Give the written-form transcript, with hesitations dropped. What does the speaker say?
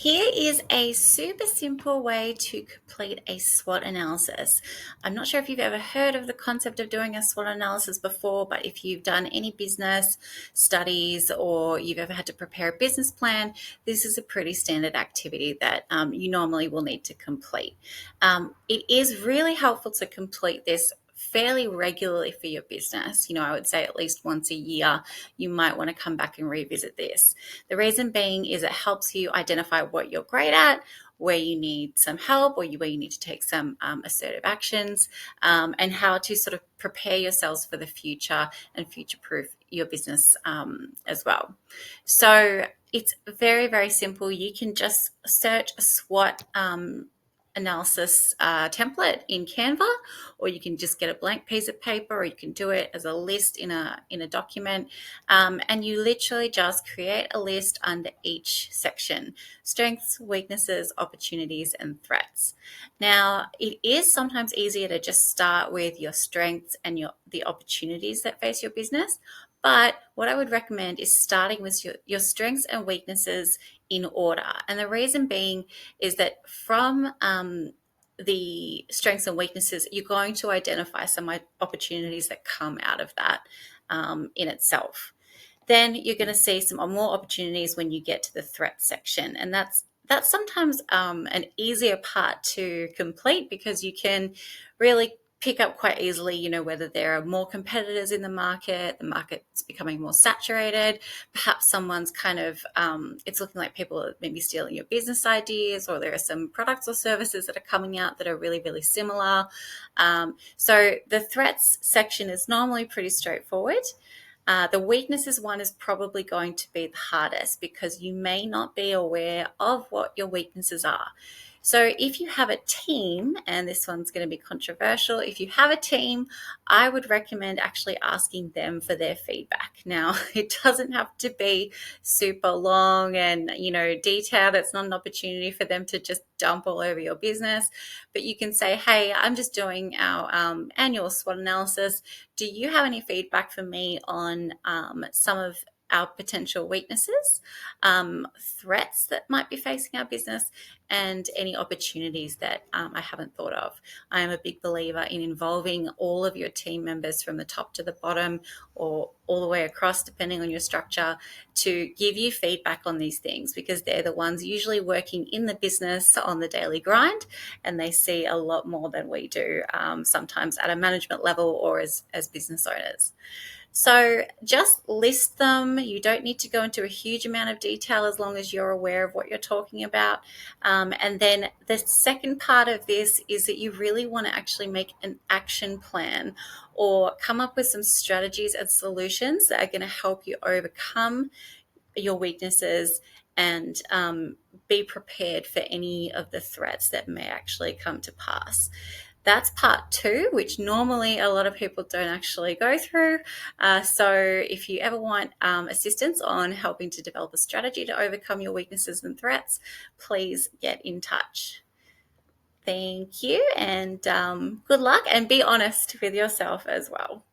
Here is a super simple way to complete a SWOT analysis. I'm not sure if you've ever heard of the concept of doing a SWOT analysis before, but if you've done any business studies or you've ever had to prepare a business plan, this is a pretty standard activity that you normally will need to complete. It is really helpful to complete this fairly regularly for your business. I would say at least once a year, you might want to come back and revisit this. The reason being is it helps you identify what you're great at, where you need some help, or where you need to take some assertive actions, and how to sort of prepare yourselves for the future and future-proof your business as well. So it's very, very simple. You can just search a SWOT analysis template in Canva, or you can just get a blank piece of paper, or you can do it as a list in a document, and you literally just create a list under each section: strengths, weaknesses, opportunities, and threats. Now, it is sometimes easier to just start with your strengths and the opportunities that face your business. But what I would recommend is starting with your strengths and weaknesses in order. And the reason being is that from the strengths and weaknesses, you're going to identify some opportunities that come out of that in itself. Then you're going to see some more opportunities when you get to the threat section. And that's sometimes an easier part to complete, because you can really pick up quite easily, whether there are more competitors in the market's becoming more saturated, perhaps someone's kind of, it's looking like people are maybe stealing your business ideas, or there are some products or services that are coming out that are really, really similar. So the threats section is normally pretty straightforward. The weaknesses one is probably going to be the hardest, because you may not be aware of what your weaknesses are. So if you have a team, and this one's going to be controversial, if you have a team, I would recommend actually asking them for their feedback. Now, it doesn't have to be super long and, detailed. It's not an opportunity for them to just dump all over your business, but you can say, hey, I'm just doing our annual SWOT analysis. Do you have any feedback for me on some of our potential weaknesses, threats that might be facing our business, and any opportunities that I haven't thought of? I am a big believer in involving all of your team members from the top to the bottom, or all the way across, depending on your structure, to give you feedback on these things, because they're the ones usually working in the business on the daily grind, and they see a lot more than we do, sometimes at a management level or as business owners. So just list them. You don't need to go into a huge amount of detail, as long as you're aware of what you're talking about. And then the second part of this is that you really want to actually make an action plan, or come up with some strategies and solutions that are going to help you overcome your weaknesses and be prepared for any of the threats that may actually come to pass. That's part 2, which normally a lot of people don't actually go through. So if you ever want assistance on helping to develop a strategy to overcome your weaknesses and threats, please get in touch. Thank you, and good luck, and be honest with yourself as well.